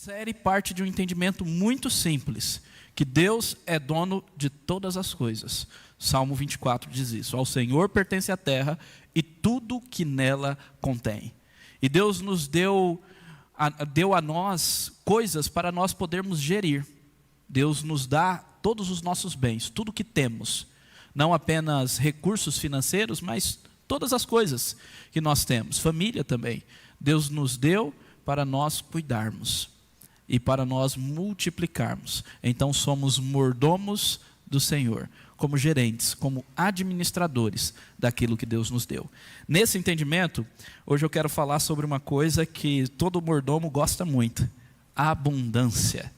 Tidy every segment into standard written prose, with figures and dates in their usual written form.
série parte de um entendimento muito simples, que Deus é dono de todas as coisas. Salmo 24 diz isso: ao Senhor pertence a terra e tudo que nela contém. E Deus nos deu a nós coisas para nós podermos gerir. Deus nos dá todos os nossos bens, tudo que temos. Não apenas recursos financeiros, mas todas as coisas que nós temos. Família também. Deus nos deu para nós cuidarmos e para nós multiplicarmos. Então somos mordomos do Senhor, como gerentes, como administradores daquilo que Deus nos deu. Nesse entendimento, hoje eu quero falar sobre uma coisa que todo mordomo gosta muito: a abundância.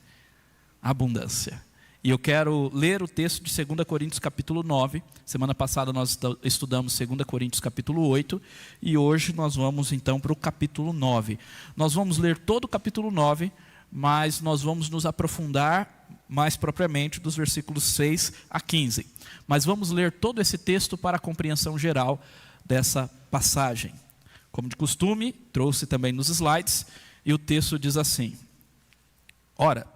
Abundância. E eu quero ler o texto de 2 Coríntios capítulo 9. Semana passada nós estudamos 2 Coríntios capítulo 8. E hoje nós vamos então para o capítulo 9. Nós vamos ler todo o capítulo 9, mas nós vamos nos aprofundar mais propriamente dos versículos 6 a 15. Mas vamos ler todo esse texto para a compreensão geral dessa passagem. Como de costume, trouxe também nos slides, e o texto diz assim: ora,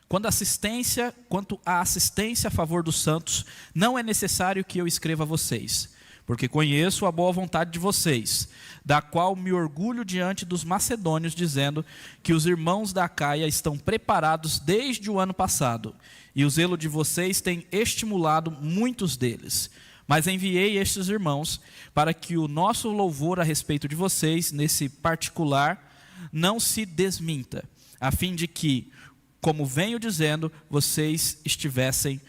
quanto à assistência a favor dos santos, não é necessário que eu escreva a vocês, porque conheço a boa vontade de vocês, da qual me orgulho diante dos macedônios, dizendo que os irmãos da Acaia estão preparados desde o ano passado, e o zelo de vocês tem estimulado muitos deles. Mas enviei estes irmãos para que o nosso louvor a respeito de vocês, nesse particular, não se desminta, a fim de que, como venho dizendo, vocês estivessem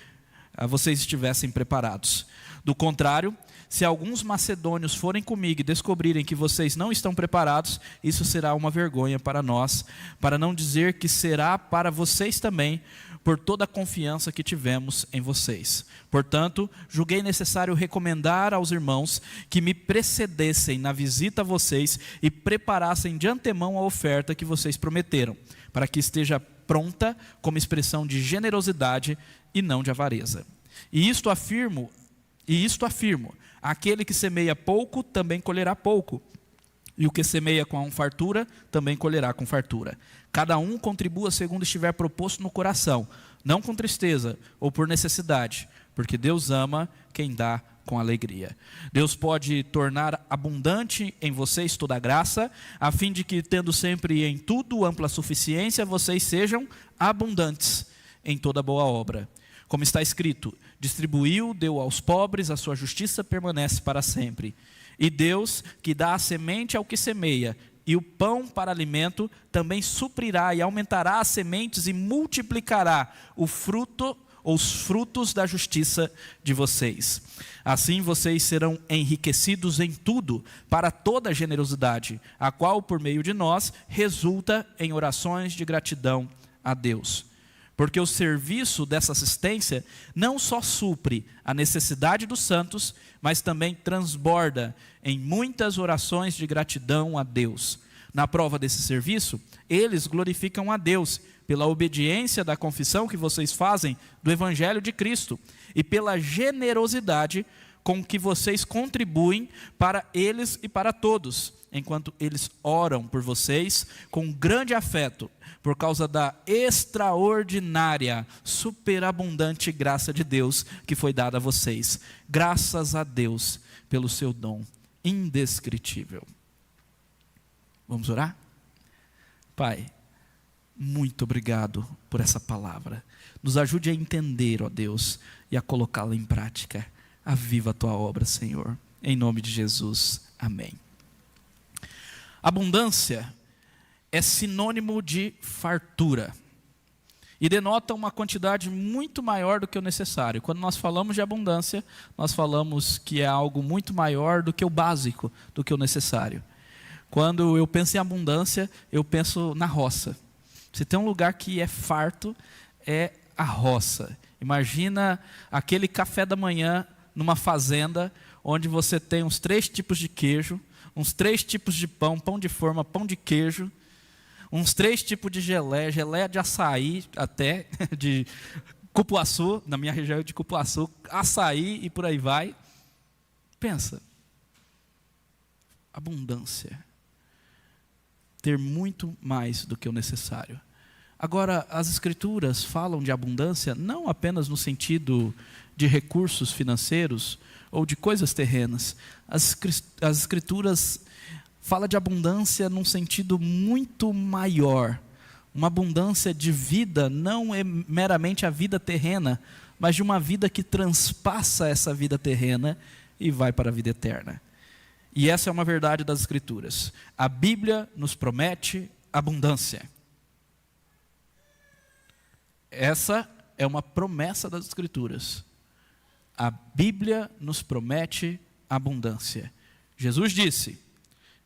preparados. Do contrário, se alguns macedônios forem comigo e descobrirem que vocês não estão preparados, isso será uma vergonha para nós, para não dizer que será para vocês também, por toda a confiança que tivemos em vocês. Portanto, julguei necessário recomendar aos irmãos que me precedessem na visita a vocês e preparassem de antemão a oferta que vocês prometeram, para que esteja pronta como expressão de generosidade e não de avareza. E isto afirmo, aquele que semeia pouco também colherá pouco, e o que semeia com fartura também colherá com fartura. Cada um contribua segundo estiver proposto no coração, não com tristeza ou por necessidade, porque Deus ama quem dá com alegria. Deus pode tornar abundante em vocês toda a graça, a fim de que, tendo sempre em tudo ampla suficiência, vocês sejam abundantes em toda boa obra. Como está escrito: distribuiu, deu aos pobres, a sua justiça permanece para sempre. E Deus, que dá a semente ao que semeia, e o pão para alimento, também suprirá e aumentará as sementes e multiplicará os frutos da justiça de vocês. Assim vocês serão enriquecidos em tudo, para toda a generosidade, a qual, por meio de nós, resulta em orações de gratidão a Deus. Porque o serviço dessa assistência não só supre a necessidade dos santos, mas também transborda em muitas orações de gratidão a Deus. Na prova desse serviço, eles glorificam a Deus pela obediência da confissão que vocês fazem do Evangelho de Cristo e pela generosidade com que vocês contribuem para eles e para todos, enquanto eles oram por vocês com grande afeto, por causa da extraordinária, superabundante graça de Deus que foi dada a vocês. Graças a Deus pelo seu dom indescritível. Vamos orar? Pai, muito obrigado por essa palavra. Nos ajude a entender, ó Deus, e a colocá-la em prática. Aviva a tua obra, Senhor. Em nome de Jesus. Amém. Abundância é sinônimo de fartura e denota uma quantidade muito maior do que o necessário. Quando nós falamos de abundância, nós falamos que é algo muito maior do que o básico, do que o necessário. Quando eu penso em abundância, eu penso na roça. Se tem um lugar que é farto, é a roça. Imagina aquele café da manhã numa fazenda, onde você tem uns 3 tipos de queijo, uns 3 tipos de pão, pão de forma, pão de queijo, uns 3 tipos de geleia de açaí até, de cupuaçu, na minha região de cupuaçu, açaí e por aí vai. Pensa, abundância, ter muito mais do que o necessário. Agora, as Escrituras falam de abundância não apenas no sentido de recursos financeiros ou de coisas terrenas. As Escrituras falam de abundância num sentido muito maior. Uma abundância de vida não é meramente a vida terrena, mas de uma vida que transpassa essa vida terrena e vai para a vida eterna. E essa é uma verdade das Escrituras. A Bíblia nos promete abundância. Essa é uma promessa das Escrituras. A Bíblia nos promete abundância. Jesus disse: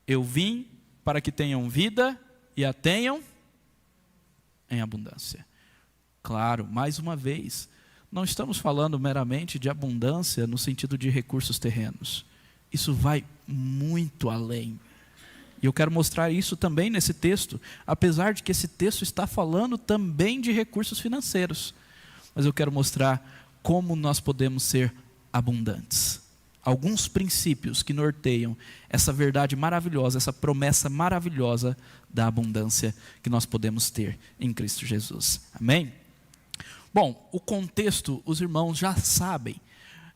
eu vim para que tenham vida e a tenham em abundância. Claro, mais uma vez, não estamos falando meramente de abundância no sentido de recursos terrenos. Isso vai muito além. E eu quero mostrar isso também nesse texto, apesar de que esse texto está falando também de recursos financeiros. Mas eu quero mostrar como nós podemos ser abundantes. Alguns princípios que norteiam essa verdade maravilhosa, essa promessa maravilhosa da abundância que nós podemos ter em Cristo Jesus. Amém? Bom, o contexto os irmãos já sabem,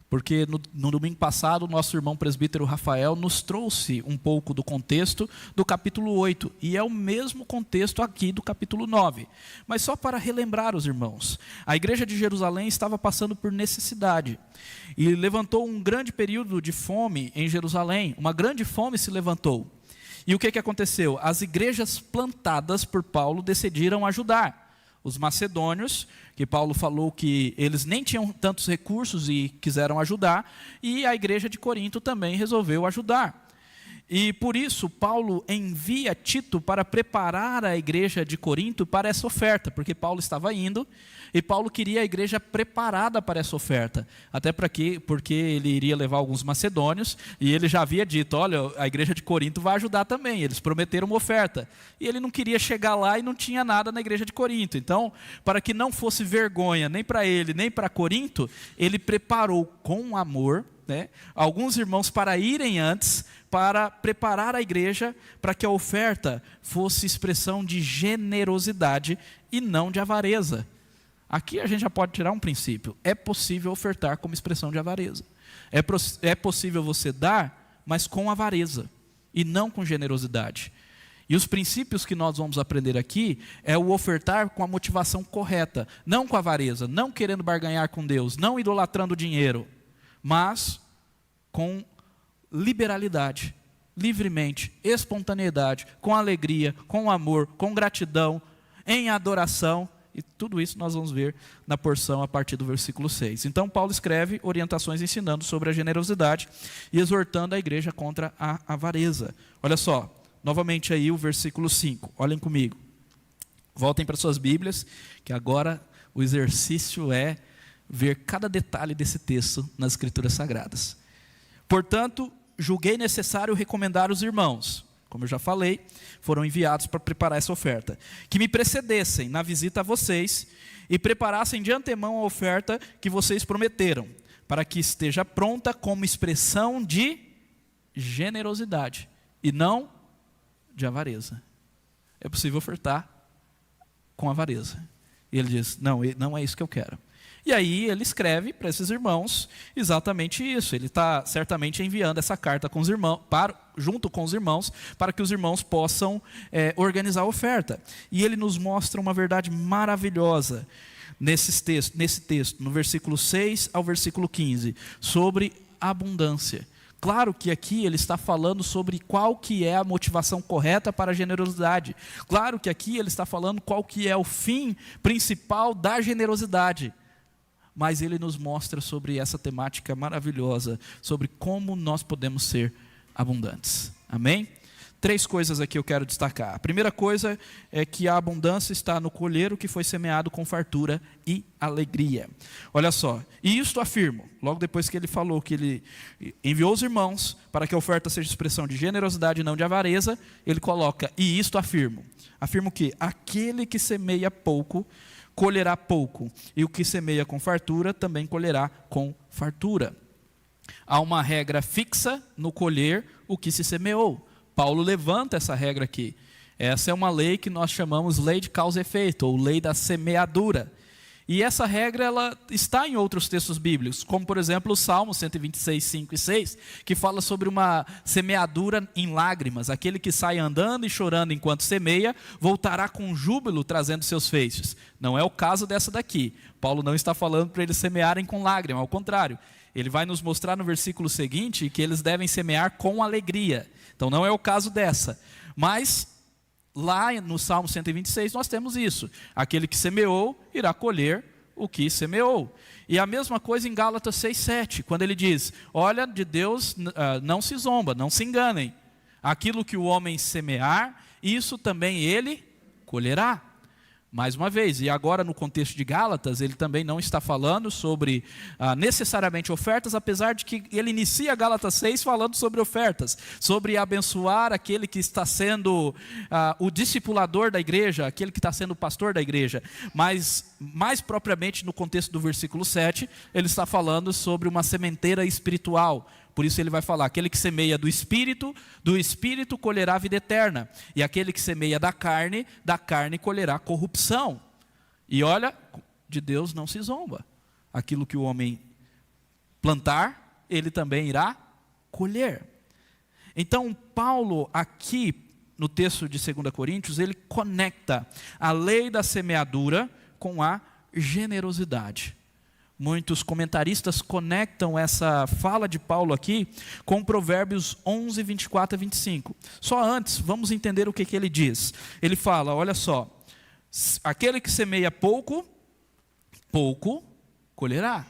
porque no domingo passado o nosso irmão presbítero Rafael nos trouxe um pouco do contexto do capítulo 8, e é o mesmo contexto aqui do capítulo 9. Mas só para relembrar os irmãos, a igreja de Jerusalém estava passando por necessidade, e levantou um grande período de fome em Jerusalém, uma grande fome se levantou. E o que aconteceu? As igrejas plantadas por Paulo decidiram ajudar. Os macedônios, que Paulo falou que eles nem tinham tantos recursos e quiseram ajudar, e a igreja de Corinto também resolveu ajudar. E por isso Paulo envia Tito para preparar a igreja de Corinto para essa oferta, porque Paulo estava indo e Paulo queria a igreja preparada para essa oferta, até porque ele iria levar alguns macedônios, e ele já havia dito: olha, a igreja de Corinto vai ajudar também, eles prometeram uma oferta, e ele não queria chegar lá e não tinha nada na igreja de Corinto. Então, para que não fosse vergonha nem para ele, nem para Corinto, ele preparou com amor, alguns irmãos para irem antes, para preparar a igreja, para que a oferta fosse expressão de generosidade e não de avareza. Aqui a gente já pode tirar um princípio: é possível ofertar como expressão de avareza. É possível você dar, mas com avareza, e não com generosidade. E os princípios que nós vamos aprender aqui é o ofertar com a motivação correta, não com avareza, não querendo barganhar com Deus, não idolatrando o dinheiro, mas com liberalidade, livremente, espontaneidade, com alegria, com amor, com gratidão, em adoração. E tudo isso nós vamos ver na porção a partir do versículo 6. Então Paulo escreve orientações ensinando sobre a generosidade e exortando a igreja contra a avareza. Olha só, novamente aí o versículo 5, olhem comigo. Voltem para suas Bíblias, que agora o exercício é ver cada detalhe desse texto nas Escrituras Sagradas. Portanto, julguei necessário recomendar os irmãos, como eu já falei, foram enviados para preparar essa oferta, que me precedessem na visita a vocês e preparassem de antemão a oferta que vocês prometeram, para que esteja pronta como expressão de generosidade e não de avareza. É possível ofertar com avareza. E ele diz: não é isso que eu quero. E aí ele escreve para esses irmãos exatamente isso. Ele está certamente enviando essa carta com os irmãos, junto com os irmãos, para que os irmãos possam organizar a oferta. E ele nos mostra uma verdade maravilhosa nesse texto, no versículo 6 ao versículo 15, sobre abundância. Claro que aqui ele está falando sobre qual que é a motivação correta para a generosidade. Claro que aqui ele está falando qual que é o fim principal da generosidade. Mas ele nos mostra sobre essa temática maravilhosa, sobre como nós podemos ser abundantes. Amém? 3 coisas aqui eu quero destacar. A primeira coisa é que a abundância está no colher o que foi semeado com fartura e alegria. Olha só, e isto afirmo, logo depois que ele falou que ele enviou os irmãos para que a oferta seja expressão de generosidade e não de avareza, ele coloca: e isto afirmo. Afirmo que aquele que semeia pouco, colherá pouco, e o que semeia com fartura, também colherá com fartura. Há uma regra fixa no colher o que se semeou. Paulo levanta essa regra aqui. Essa é uma lei que nós chamamos lei de causa e efeito, ou lei da semeadura. E essa regra ela está em outros textos bíblicos, como por exemplo o Salmo 126, 5 e 6, que fala sobre uma semeadura em lágrimas. Aquele que sai andando e chorando enquanto semeia, voltará com júbilo trazendo seus feixes. Não é o caso dessa daqui. Paulo não está falando para eles semearem com lágrima, ao contrário. Ele vai nos mostrar no versículo seguinte que eles devem semear com alegria. Então não é o caso dessa. Mas lá no Salmo 126 nós temos isso. Aquele que semeou irá colher o que semeou. E a mesma coisa em Gálatas 6:7, quando ele diz: olha, de Deus não se zomba, não se enganem. Aquilo que o homem semear, isso também ele colherá. Mais uma vez, e agora no contexto de Gálatas, ele também não está falando sobre necessariamente ofertas, apesar de que ele inicia Gálatas 6 falando sobre ofertas, sobre abençoar aquele que está sendo o discipulador da igreja, aquele que está sendo o pastor da igreja. Mas, mais propriamente no contexto do versículo 7, ele está falando sobre uma sementeira espiritual. Por isso ele vai falar: aquele que semeia do Espírito colherá a vida eterna. E aquele que semeia da carne colherá corrupção. E olha, de Deus não se zomba. Aquilo que o homem plantar, ele também irá colher. Então Paulo aqui, no texto de 2 Coríntios, ele conecta a lei da semeadura com a generosidade. Muitos comentaristas conectam essa fala de Paulo aqui com Provérbios 11, 24 a 25. Só antes, vamos entender o que ele diz. Ele fala, olha só: aquele que semeia pouco, pouco colherá.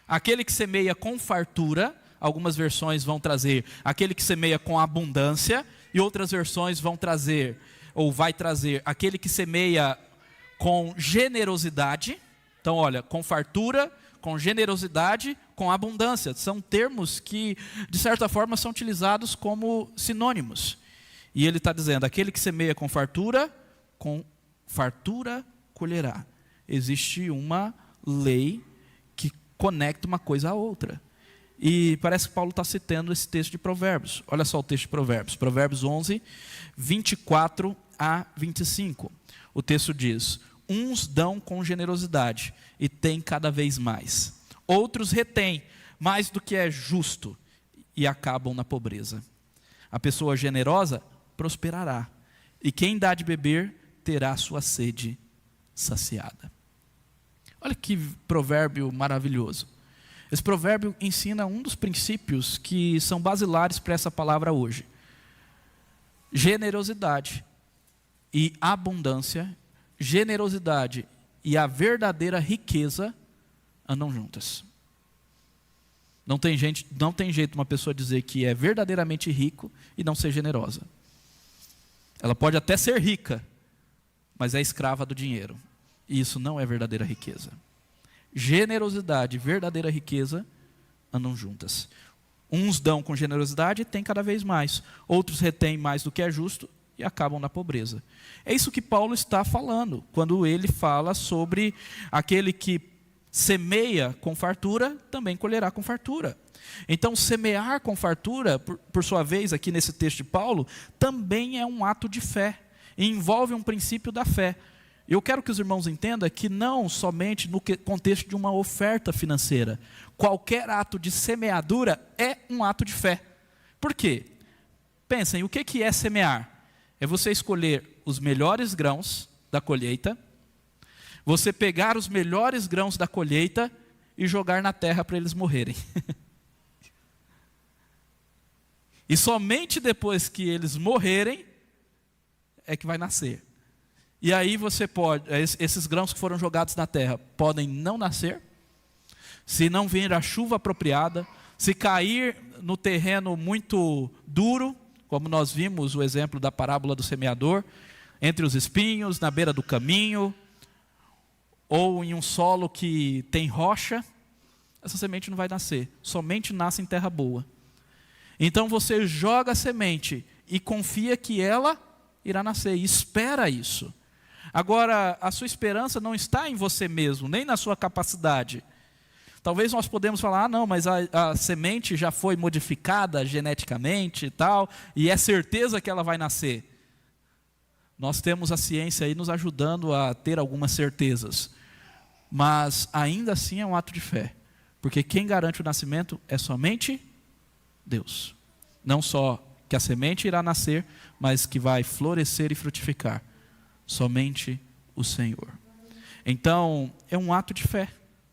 Aquele que semeia com fartura, algumas versões vão trazer aquele que semeia com abundância, e outras versões vão trazer, ou vai trazer, aquele que semeia com generosidade. Então olha, com fartura, com generosidade, com abundância. São termos que, de certa forma, são utilizados como sinônimos. E ele está dizendo: aquele que semeia com fartura colherá. Existe uma lei que conecta uma coisa à outra. E parece que Paulo está citando esse texto de Provérbios. Olha só o texto de Provérbios. Provérbios 11, 24 a 25. O texto diz: uns dão com generosidade e têm cada vez mais. Outros retêm mais do que é justo e acabam na pobreza. A pessoa generosa prosperará, e quem dá de beber terá sua sede saciada. Olha que provérbio maravilhoso. Esse provérbio ensina um dos princípios que são basilares para essa palavra hoje. Generosidade e abundância, generosidade e a verdadeira riqueza andam juntas. Não tem jeito uma pessoa dizer que é verdadeiramente rico e não ser generosa. Ela pode até ser rica, mas é escrava do dinheiro. E isso não é verdadeira riqueza. Generosidade e verdadeira riqueza andam juntas. Uns dão com generosidade e têm cada vez mais. Outros retêm mais do que é justo e acabam na pobreza. É isso que Paulo está falando quando ele fala sobre aquele que semeia com fartura, também colherá com fartura. Então, semear com fartura, por sua vez, aqui nesse texto de Paulo, também é um ato de fé, e envolve um princípio da fé. Eu quero que os irmãos entendam que não somente no contexto de uma oferta financeira, qualquer ato de semeadura é um ato de fé. Por quê? Pensem, o que é semear? É você escolher os melhores grãos da colheita, você pegar os melhores grãos da colheita e jogar na terra para eles morrerem. E somente depois que eles morrerem, é que vai nascer. E aí você pode, esses grãos que foram jogados na terra, podem não nascer, se não vir a chuva apropriada, se cair no terreno muito duro, como nós vimos o exemplo da parábola do semeador, entre os espinhos, na beira do caminho, ou em um solo que tem rocha, essa semente não vai nascer, somente nasce em terra boa. Então você joga a semente e confia que ela irá nascer, e espera isso. Agora, a sua esperança não está em você mesmo, nem na sua capacidade. Talvez nós podemos falar, não, mas a semente já foi modificada geneticamente e tal, e é certeza que ela vai nascer. Nós temos a ciência aí nos ajudando a ter algumas certezas, mas ainda assim é um ato de fé, porque quem garante o nascimento é somente Deus. Não só que a semente irá nascer, mas que vai florescer e frutificar, somente o Senhor. Então, é um ato de fé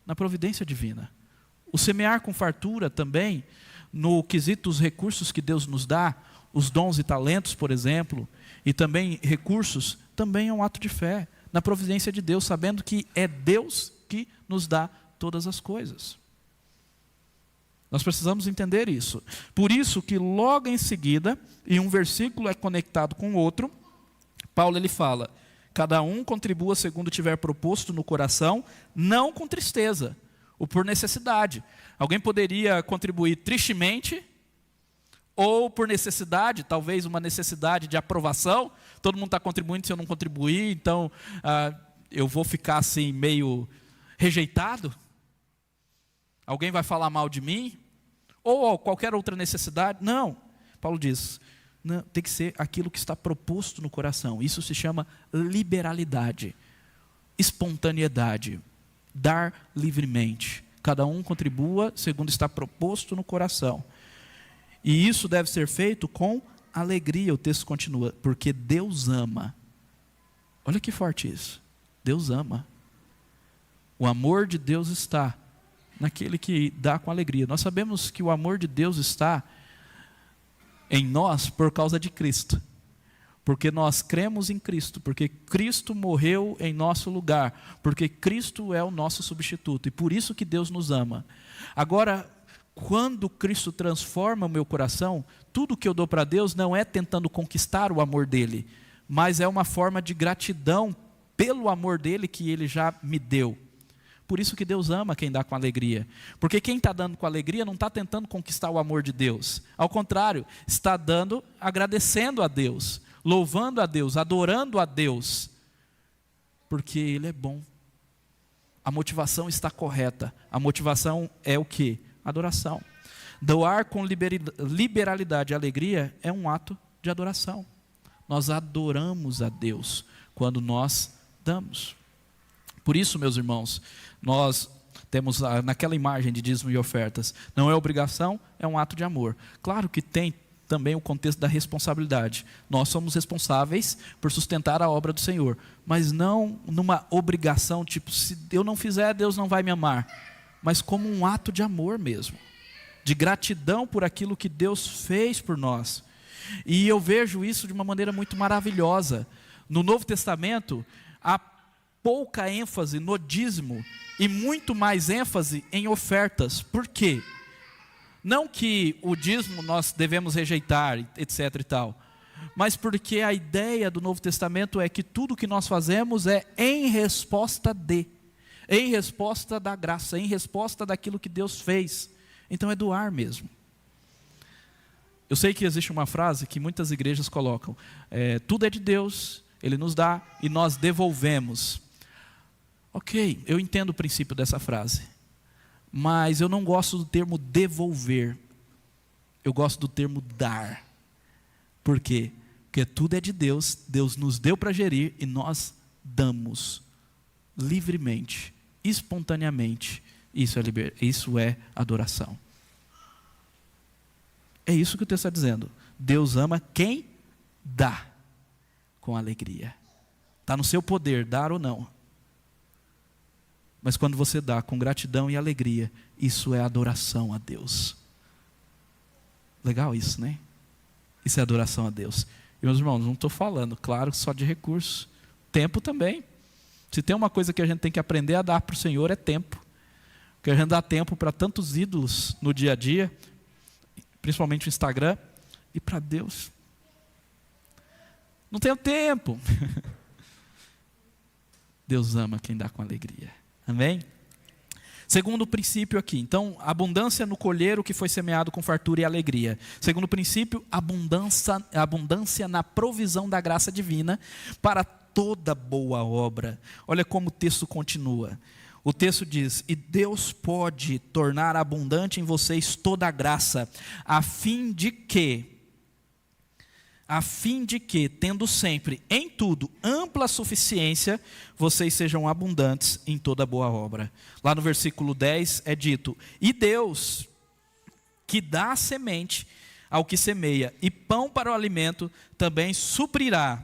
na providência divina. O semear com fartura também, no quesito dos recursos que Deus nos dá, os dons e talentos, por exemplo, e também recursos, também é um ato de fé na providência de Deus, sabendo que é Deus que nos dá todas as coisas. Nós precisamos entender isso. Por isso que logo em seguida, e um versículo é conectado com o outro, Paulo ele fala: cada um contribua segundo tiver proposto no coração, não com tristeza, ou por necessidade. Alguém poderia contribuir tristemente, ou por necessidade, talvez uma necessidade de aprovação. Todo mundo está contribuindo, se eu não contribuir, então eu vou ficar assim meio rejeitado. Alguém vai falar mal de mim? Ou qualquer outra necessidade? Não. Paulo diz, não, tem que ser aquilo que está proposto no coração. Isso se chama liberalidade, espontaneidade, dar livremente. Cada um contribua segundo está proposto no coração. E isso deve ser feito com alegria. O texto continua, porque Deus ama. Olha que forte isso. Deus ama. O amor de Deus está naquele que dá com alegria. Nós sabemos que o amor de Deus está em nós por causa de Cristo. Porque nós cremos em Cristo, porque Cristo morreu em nosso lugar, porque Cristo é o nosso substituto, e por isso que Deus nos ama. Agora, quando Cristo transforma o meu coração, tudo que eu dou para Deus não é tentando conquistar o amor dele, mas é uma forma de gratidão pelo amor dele que ele já me deu. Por isso que Deus ama quem dá com alegria. Porque quem está dando com alegria não está tentando conquistar o amor de Deus. Ao contrário, está dando, agradecendo a Deus, louvando a Deus, adorando a Deus. Porque Ele é bom. A motivação está correta. A motivação é o quê? Adoração. Doar com liberalidade e alegria é um ato de adoração. Nós adoramos a Deus quando nós damos. Por isso, meus irmãos, nós temos naquela imagem de dízimo e ofertas, não é obrigação, é um ato de amor. Claro que tem também o contexto da responsabilidade. Nós somos responsáveis por sustentar a obra do Senhor, mas não numa obrigação, tipo, se eu não fizer, Deus não vai me amar, mas como um ato de amor mesmo, de gratidão por aquilo que Deus fez por nós. E eu vejo isso de uma maneira muito maravilhosa. No Novo Testamento, há pouca ênfase no dízimo e muito mais ênfase em ofertas. Por quê? Não que o dízimo nós devemos rejeitar, etc e tal, mas porque a ideia do Novo Testamento é que tudo que nós fazemos é em resposta da graça, em resposta daquilo que Deus fez. Então é doar mesmo. Eu sei que existe uma frase que muitas igrejas colocam, tudo é de Deus, Ele nos dá e nós devolvemos. Ok, eu entendo o princípio dessa frase, mas eu não gosto do termo devolver, eu gosto do termo dar. Por quê? Porque tudo é de Deus, Deus nos deu para gerir e nós damos livremente, espontaneamente. Isso é adoração. É isso que o texto está dizendo. Deus ama quem dá com alegria. Está no seu poder, dar ou não. Mas quando você dá com gratidão e alegria, isso é adoração a Deus. Legal isso, né? Isso é adoração a Deus. E meus irmãos, não estou falando, claro, só de recursos. Tempo também. Se tem uma coisa que a gente tem que aprender a dar para o Senhor, é tempo. Porque a gente dá tempo para tantos ídolos no dia a dia, principalmente o Instagram, e para Deus. Não tenho tempo. Deus ama quem dá com alegria. Amém? Segundo princípio aqui, então, abundância no colher o que foi semeado com fartura e alegria. Segundo princípio, abundância na provisão da graça divina para toda boa obra. Olha como o texto continua. O texto diz, e Deus pode tornar abundante em vocês toda a graça, a fim de que a fim de que, tendo sempre em tudo ampla suficiência, vocês sejam abundantes em toda boa obra. Lá no versículo 10 é dito: e Deus, que dá a semente ao que semeia e pão para o alimento, também suprirá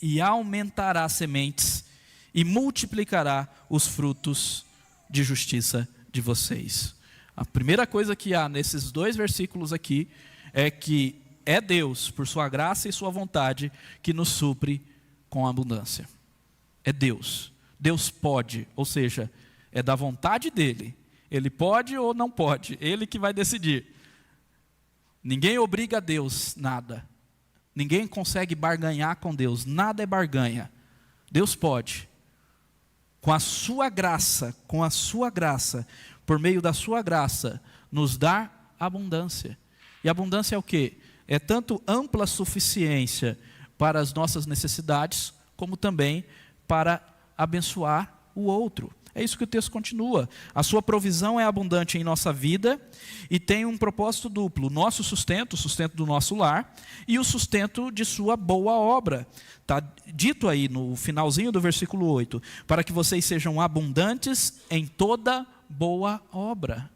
e aumentará sementes e multiplicará os frutos de justiça de vocês. A primeira coisa que há nesses 2 versículos aqui é que é Deus, por sua graça e sua vontade, que nos supre com abundância. É Deus. Deus pode, ou seja, é da vontade dele. Ele pode ou não pode, ele que vai decidir. Ninguém obriga a Deus nada. Ninguém consegue barganhar com Deus, nada é barganha. Deus pode. Com a sua graça, por meio da sua graça, nos dar abundância. E abundância é o quê? É tanto ampla suficiência para as nossas necessidades, como também para abençoar o outro. É isso que o texto continua. A sua provisão é abundante em nossa vida e tem um propósito duplo: o nosso sustento, o sustento do nosso lar, e o sustento de sua boa obra. Está dito aí no finalzinho do versículo 8, para que vocês sejam abundantes em toda boa obra.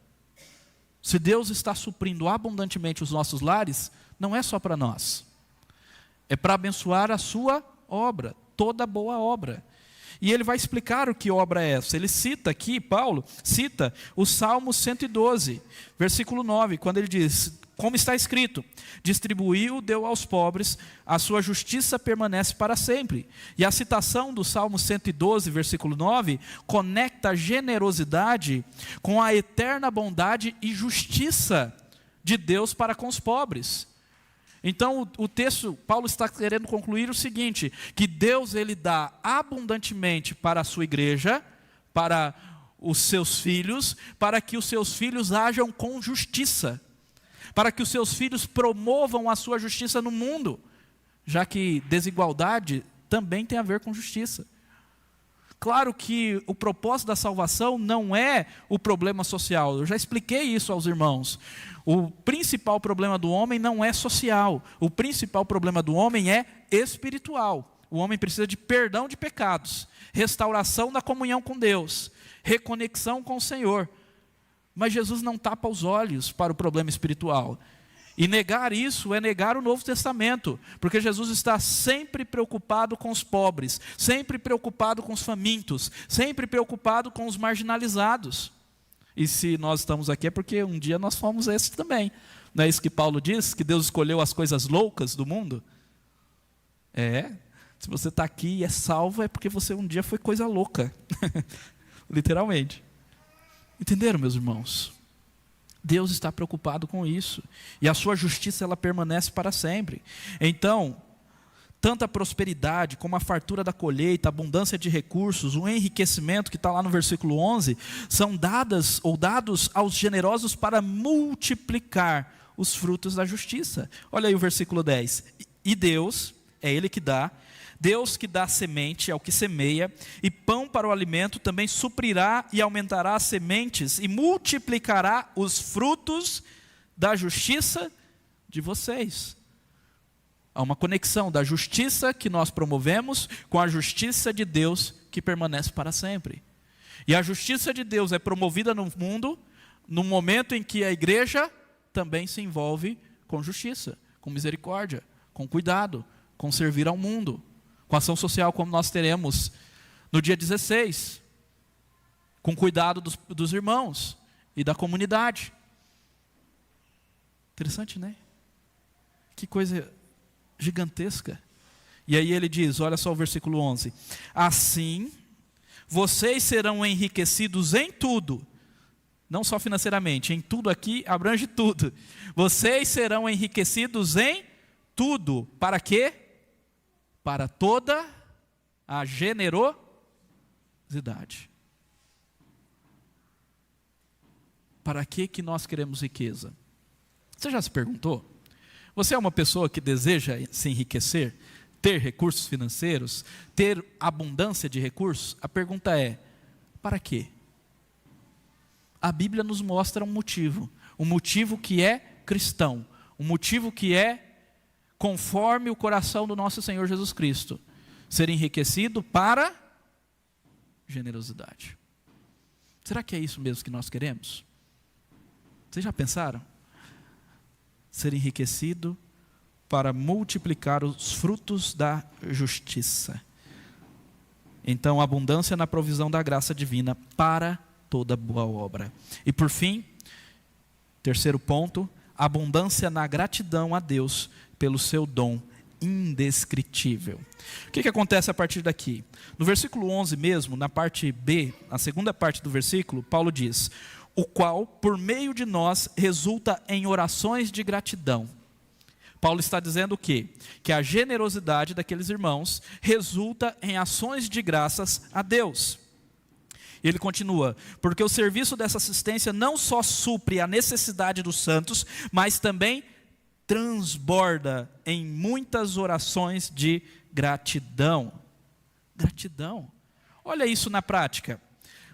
Se Deus está suprindo abundantemente os nossos lares, não é só para nós. É para abençoar a sua obra, toda boa obra. E ele vai explicar o que obra é essa. Ele cita aqui, Paulo, cita o Salmo 112, versículo 9, quando ele diz, como está escrito: distribuiu, deu aos pobres, a sua justiça permanece para sempre. E a citação do Salmo 112, versículo 9, conecta a generosidade com a eterna bondade e justiça de Deus para com os pobres. Então o texto, Paulo está querendo concluir o seguinte: que Deus ele dá abundantemente para a sua igreja, para os seus filhos, para que os seus filhos hajam com justiça, para que os seus filhos promovam a sua justiça no mundo, já que desigualdade também tem a ver com justiça. Claro que o propósito da salvação não é o problema social. Eu já expliquei isso aos irmãos. O principal problema do homem não é social. O principal problema do homem é espiritual. O homem precisa de perdão de pecados, restauração da comunhão com Deus, reconexão com o Senhor. Mas Jesus não tapa os olhos para o problema espiritual. E negar isso é negar o Novo Testamento, porque Jesus está sempre preocupado com os pobres, sempre preocupado com os famintos, sempre preocupado com os marginalizados. E se nós estamos aqui é porque um dia nós fomos esses também. Não é isso que Paulo diz? Que Deus escolheu as coisas loucas do mundo? Se você está aqui e é salvo é porque você um dia foi coisa louca. Literalmente. Entenderam, meus irmãos? Deus está preocupado com isso. E a sua justiça ela permanece para sempre. Então, tanto a prosperidade como a fartura da colheita, a abundância de recursos, o enriquecimento que está lá no versículo 11, são dados aos generosos para multiplicar os frutos da justiça. Olha aí o versículo 10. E Deus, é Ele que dá, Deus que dá semente ao que semeia, e pão para o alimento, também suprirá e aumentará as sementes, e multiplicará os frutos da justiça de vocês. Há uma conexão da justiça que nós promovemos com a justiça de Deus que permanece para sempre. E a justiça de Deus é promovida no mundo no momento em que a igreja também se envolve com justiça, com misericórdia, com cuidado, com servir ao mundo, com ação social como nós teremos no dia 16, com cuidado dos irmãos e da comunidade. Interessante, né? Que coisa gigantesca. E aí ele diz, olha só o versículo 11: assim, vocês serão enriquecidos em tudo, não só financeiramente, em tudo aqui abrange tudo. Vocês serão enriquecidos em tudo. Para quê? Para toda a generosidade. Para que nós queremos riqueza? Você já se perguntou? Você é uma pessoa que deseja se enriquecer, ter recursos financeiros, ter abundância de recursos? A pergunta é, para quê? A Bíblia nos mostra um motivo que é cristão, um motivo que é conforme o coração do nosso Senhor Jesus Cristo, ser enriquecido para generosidade. Será que é isso mesmo que nós queremos? Vocês já pensaram? Ser enriquecido para multiplicar os frutos da justiça. Então, abundância na provisão da graça divina para toda boa obra. E por fim, terceiro ponto, abundância na gratidão a Deus pelo seu dom indescritível. O que acontece a partir daqui? No versículo 11 mesmo, na parte B, na segunda parte do versículo, Paulo diz: o qual, por meio de nós, resulta em orações de gratidão. Paulo está dizendo o quê? Que a generosidade daqueles irmãos resulta em ações de graças a Deus. E ele continua: porque o serviço dessa assistência não só supre a necessidade dos santos, mas também transborda em muitas orações de gratidão. Gratidão. Olha isso na prática.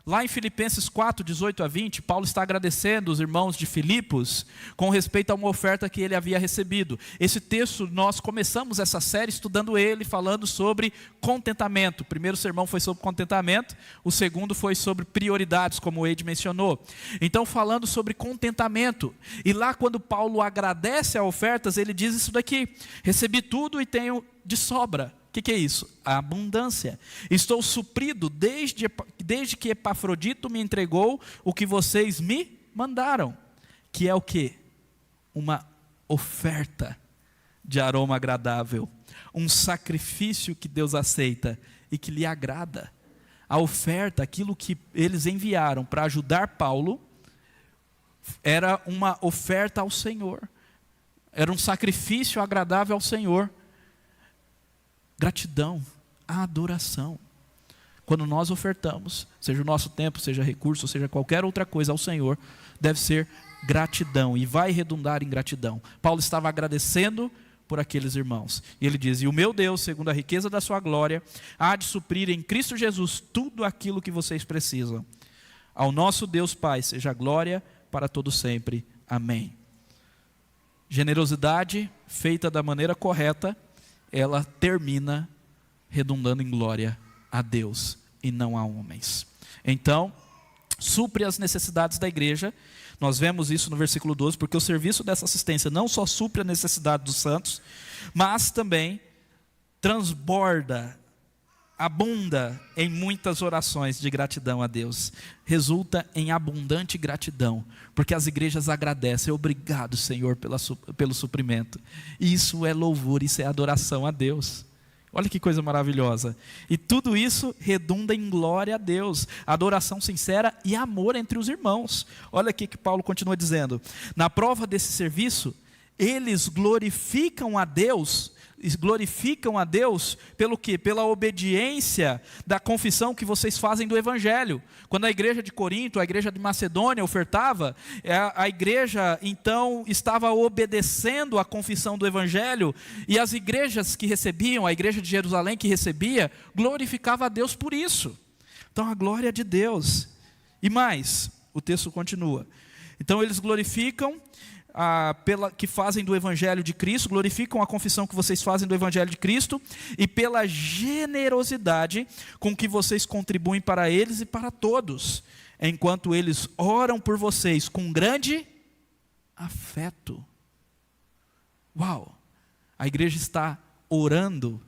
Lá em Filipenses 4, 18 a 20, Paulo está agradecendo os irmãos de Filipos com respeito a uma oferta que ele havia recebido. Esse texto, nós começamos essa série estudando ele, falando sobre contentamento. O primeiro sermão foi sobre contentamento, o segundo foi sobre prioridades, como o Eide mencionou. Então, falando sobre contentamento. E lá, quando Paulo agradece a ofertas, ele diz isso daqui: recebi tudo e tenho de sobra. O que é isso? A abundância. Estou suprido desde que Epafrodito me entregou o que vocês me mandaram. Que é o quê? Uma oferta de aroma agradável. Um sacrifício que Deus aceita e que lhe agrada. A oferta, aquilo que eles enviaram para ajudar Paulo, era uma oferta ao Senhor. Era um sacrifício agradável ao Senhor. Gratidão, a adoração. Quando nós ofertamos, seja o nosso tempo, seja recurso, seja qualquer outra coisa ao Senhor, deve ser gratidão e vai redundar em gratidão. Paulo estava agradecendo por aqueles irmãos. E ele diz: e o meu Deus, segundo a riqueza da sua glória, há de suprir em Cristo Jesus tudo aquilo que vocês precisam. Ao nosso Deus Pai seja glória para todo sempre. Amém. Generosidade feita da maneira correta, ela termina redundando em glória a Deus e não a homens. Então, supre as necessidades da igreja. Nós vemos isso no versículo 12, porque o serviço dessa assistência não só supre a necessidade dos santos, mas também transborda, abunda em muitas orações de gratidão a Deus. Resulta em abundante gratidão, porque as igrejas agradecem: obrigado, Senhor, pelo suprimento. Isso é louvor, isso é adoração a Deus. Olha que coisa maravilhosa. E tudo isso redunda em glória a Deus, adoração sincera e amor entre os irmãos. Olha aqui que Paulo continua dizendo: na prova desse serviço, eles glorificam a Deus pelo quê? Pela obediência da confissão que vocês fazem do Evangelho. Quando a igreja de Corinto, a igreja de Macedônia ofertava, a igreja então estava obedecendo a confissão do Evangelho, e as igrejas que recebiam, a igreja de Jerusalém que recebia, glorificava a Deus por isso. Então a glória de Deus. E mais, o texto continua. Então eles glorificam que fazem do Evangelho de Cristo, glorificam a confissão que vocês fazem do Evangelho de Cristo, e pela generosidade com que vocês contribuem para eles e para todos, enquanto eles oram por vocês com grande afeto. Uau! A igreja está orando,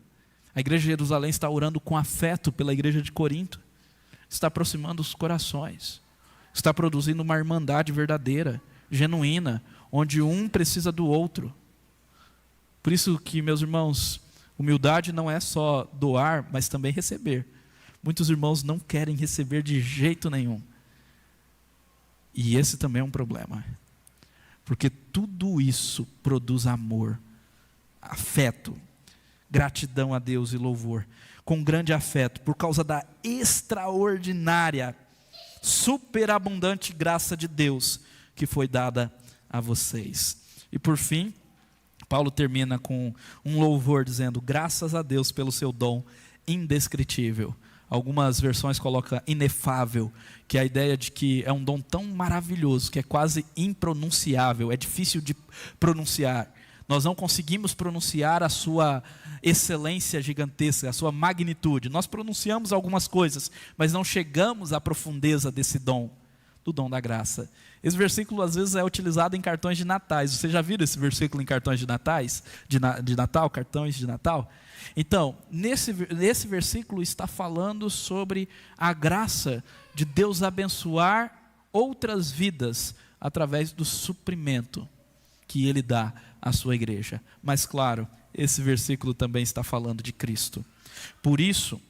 a igreja de Jerusalém está orando com afeto pela igreja de Corinto, está aproximando os corações, está produzindo uma irmandade verdadeira, genuína, onde um precisa do outro. Por isso que, meus irmãos, humildade não é só doar, mas também receber. Muitos irmãos não querem receber de jeito nenhum. E esse também é um problema. Porque tudo isso produz amor, afeto, gratidão a Deus e louvor. Com grande afeto, por causa da extraordinária, superabundante graça de Deus que foi dada a vocês. E por fim, Paulo termina com um louvor dizendo: graças a Deus pelo seu dom indescritível. Algumas versões colocam inefável, que é a ideia de que é um dom tão maravilhoso, que é quase impronunciável, é difícil de pronunciar. Nós não conseguimos pronunciar a sua excelência gigantesca, a sua magnitude. Nós pronunciamos algumas coisas, mas não chegamos à profundeza desse dom, do dom da graça. Esse versículo às vezes é utilizado em cartões de natais. Você já viu esse versículo em cartões de natais? De Natal, cartões de Natal? Então, nesse versículo está falando sobre a graça de Deus abençoar outras vidas através do suprimento que Ele dá à sua igreja. Mas claro, esse versículo também está falando de Cristo. Por isso,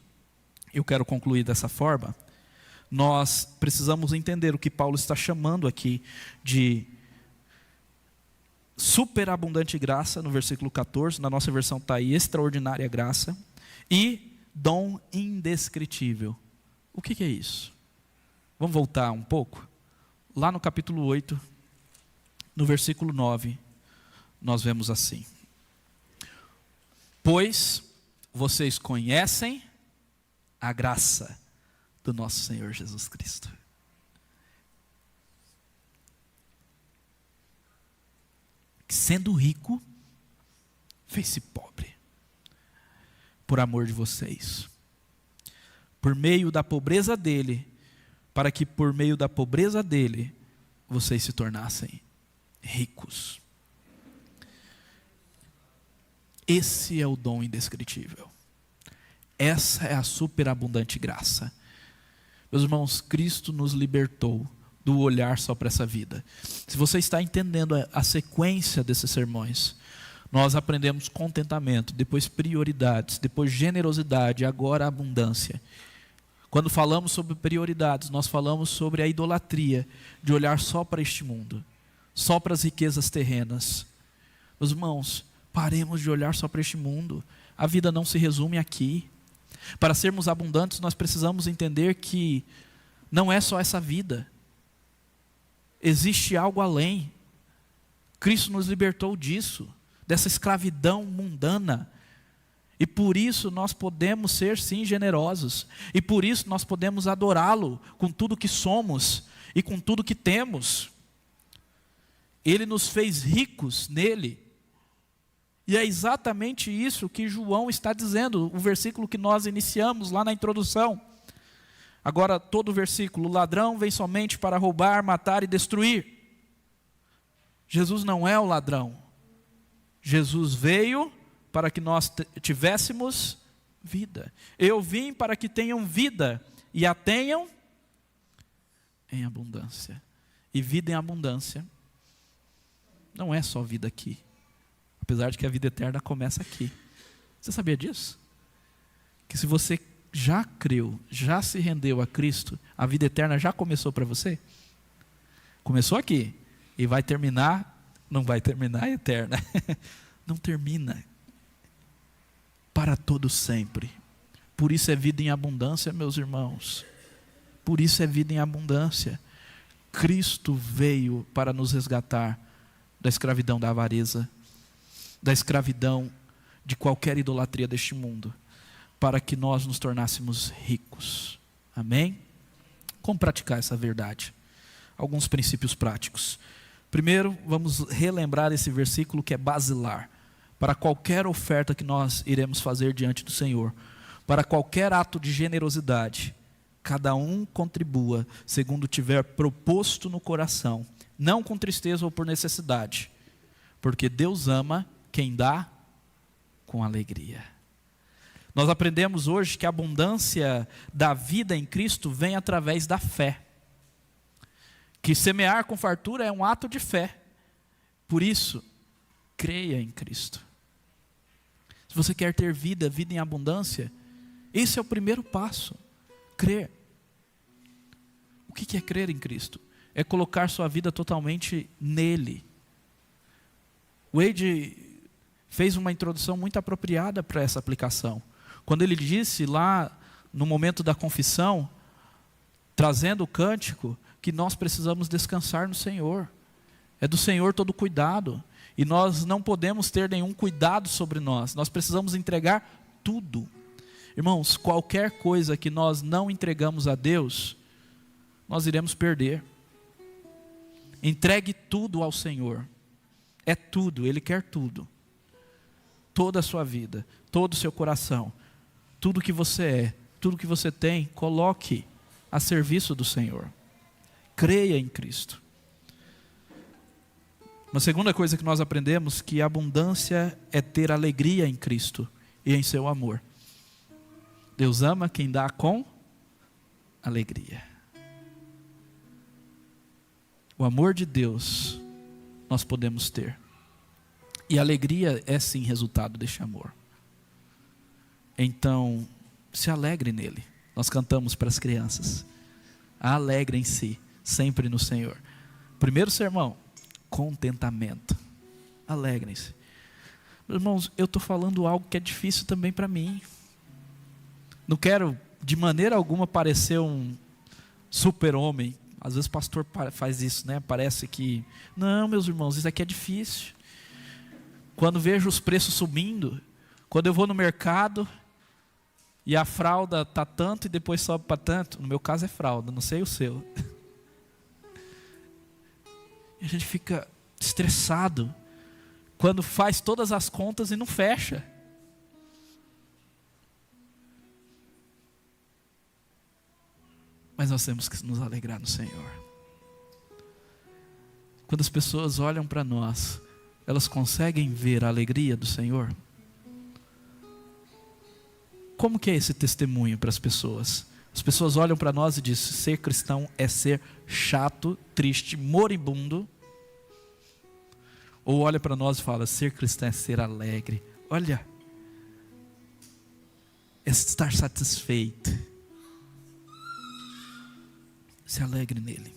eu quero concluir dessa forma. Nós precisamos entender o que Paulo está chamando aqui de superabundante graça, no versículo 14, na nossa versão está aí, extraordinária graça, e dom indescritível. O que é isso? Vamos voltar um pouco? Lá no capítulo 8, no versículo 9, nós vemos assim: pois vocês conhecem a graça do nosso Senhor Jesus Cristo. Que sendo rico, fez-se pobre, por amor de vocês, por meio da pobreza dele, para que por meio da pobreza dele, vocês se tornassem ricos. Esse é o dom indescritível. Essa é a superabundante graça. Meus irmãos, Cristo nos libertou do olhar só para essa vida. Se você está entendendo a sequência desses sermões, nós aprendemos contentamento, depois prioridades, depois generosidade, agora abundância. Quando falamos sobre prioridades, nós falamos sobre a idolatria, de olhar só para este mundo, só para as riquezas terrenas. Meus irmãos, paremos de olhar só para este mundo. A vida não se resume aqui. Para sermos abundantes, nós precisamos entender que não é só essa vida. Existe algo além. Cristo nos libertou disso, dessa escravidão mundana. E por isso nós podemos ser sim generosos. E por isso nós podemos adorá-lo com tudo que somos e com tudo que temos. Ele nos fez ricos nele. E é exatamente isso que João está dizendo, o versículo que nós iniciamos lá na introdução. Agora, todo o versículo: o ladrão vem somente para roubar, matar e destruir. Jesus não é o ladrão. Jesus veio para que nós tivéssemos vida. Eu vim para que tenham vida e a tenham em abundância. E vida em abundância não é só vida aqui. Apesar de que a vida eterna começa aqui. Você sabia disso? Que se você já creu, já se rendeu a Cristo, a vida eterna já começou para você? Começou aqui. E vai terminar, não vai terminar eterna. Não termina. Para todo sempre. Por isso é vida em abundância, meus irmãos. Por isso é vida em abundância. Cristo veio para nos resgatar da escravidão da avareza, da escravidão de qualquer idolatria deste mundo, para que nós nos tornássemos ricos. Amém? Como praticar essa verdade? Alguns princípios práticos. Primeiro, vamos relembrar esse versículo que é basilar. Para qualquer oferta que nós iremos fazer diante do Senhor, para qualquer ato de generosidade, cada um contribua segundo tiver proposto no coração, não com tristeza ou por necessidade, porque Deus ama quem dá com alegria. Nós aprendemos hoje que a abundância da vida em Cristo vem através da fé. Que semear com fartura é um ato de fé. Por isso, creia em Cristo. Se você quer ter vida, vida em abundância, esse é o primeiro passo. Crer. O que é crer em Cristo? É colocar sua vida totalmente nele. Wade fez uma introdução muito apropriada para essa aplicação. Quando ele disse lá no momento da confissão, trazendo o cântico, que nós precisamos descansar no Senhor. É do Senhor todo cuidado. E nós não podemos ter nenhum cuidado sobre nós. Nós precisamos entregar tudo. Irmãos, qualquer coisa que nós não entregamos a Deus, nós iremos perder. Entregue tudo ao Senhor. É tudo, Ele quer tudo. Toda a sua vida, todo o seu coração, tudo que você é, tudo que você tem, coloque a serviço do Senhor. Creia em Cristo. Uma segunda coisa que nós aprendemos, que a abundância é ter alegria em Cristo e em seu amor. Deus ama quem dá com alegria. O amor de Deus nós podemos ter. E a alegria é sim resultado deste amor. Então, se alegre nele. Nós cantamos para as crianças. Alegrem-se sempre no Senhor. Primeiro sermão, contentamento. Alegrem-se. Meus irmãos, eu estou falando algo que é difícil também para mim. Não quero de maneira alguma parecer um super-homem. Às vezes o pastor faz isso, né? Parece que... Não, meus irmãos, isso aqui é difícil. Quando vejo os preços subindo, quando eu vou no mercado e a fralda está tanto e depois sobe para tanto, no meu caso é fralda, não sei o seu. E a gente fica estressado quando faz todas as contas e não fecha. Mas nós temos que nos alegrar no Senhor. Quando as pessoas olham para nós, elas conseguem ver a alegria do Senhor? Como que é esse testemunho para as pessoas? As pessoas olham para nós e dizem, ser cristão é ser chato, triste, moribundo. Ou olha para nós e fala, ser cristão é ser alegre. Olha, é estar satisfeito. Se alegre nele.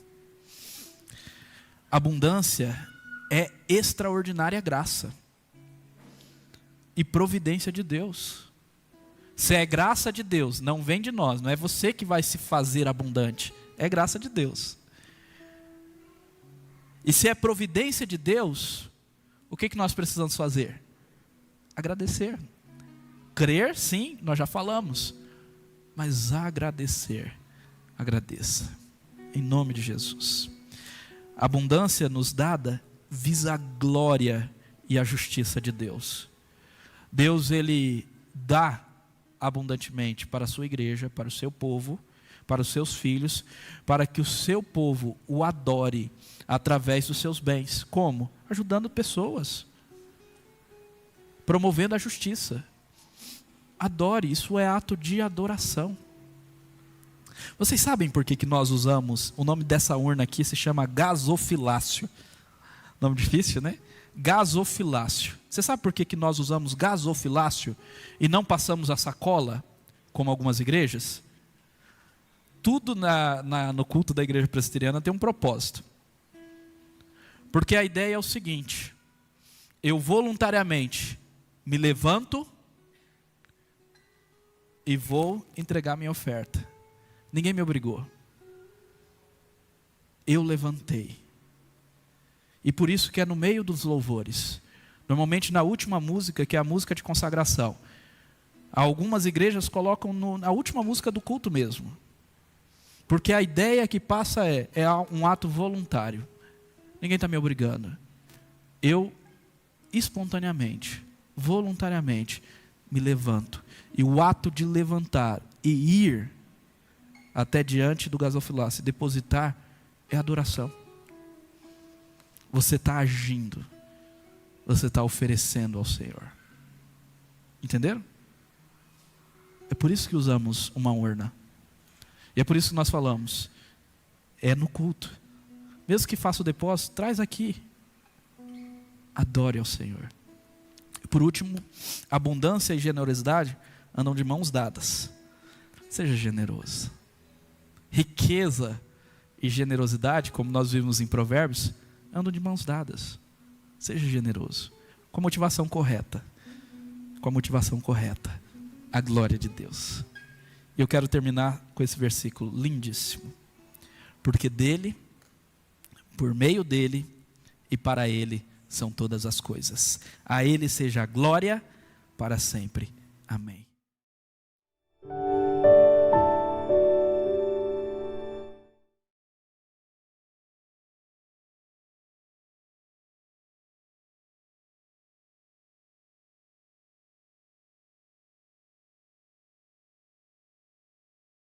Abundância é extraordinária graça e providência de Deus. Se é graça de Deus, não vem de nós, não é você que vai se fazer abundante, é graça de Deus. E se é providência de Deus, o que nós precisamos fazer? Agradecer. Crer, sim, nós já falamos, mas agradecer. Agradeça. Em nome de Jesus. A abundância nos dada visa a glória e a justiça de Deus. Deus, Ele dá abundantemente para a sua igreja, para o seu povo, para os seus filhos, para que o seu povo o adore através dos seus bens. Como? Ajudando pessoas, promovendo a justiça. Adore, isso é ato de adoração. Vocês sabem por que nós usamos, o nome dessa urna aqui se chama gasofilácio. Nome difícil, né? Gasofilácio. Você sabe por que nós usamos gasofilácio e não passamos a sacola, como algumas igrejas? Tudo no culto da igreja presbiteriana tem um propósito. Porque a ideia é o seguinte, eu voluntariamente me levanto e vou entregar minha oferta. Ninguém me obrigou. Eu levantei. E por isso que é no meio dos louvores. Normalmente na última música, que é a música de consagração. Algumas igrejas colocam na última música do culto mesmo. Porque a ideia que passa é um ato voluntário. Ninguém está me obrigando. Eu, espontaneamente, voluntariamente, me levanto. E o ato de levantar e ir até diante do gasofilácio, depositar, é adoração. Você está agindo, você está oferecendo ao Senhor. Entenderam? É por isso que usamos uma urna. E é por isso que nós falamos, é no culto. Mesmo que faça o depósito, traz aqui. Adore ao Senhor. E por último, abundância e generosidade andam de mãos dadas. Seja generoso. Riqueza e generosidade, como nós vimos em Provérbios, andam de mãos dadas. Seja generoso, com a motivação correta. Com a motivação correta, a glória de Deus. E eu quero terminar com esse versículo lindíssimo. Porque dele, por meio dele e para ele são todas as coisas. A ele seja a glória para sempre. Amém.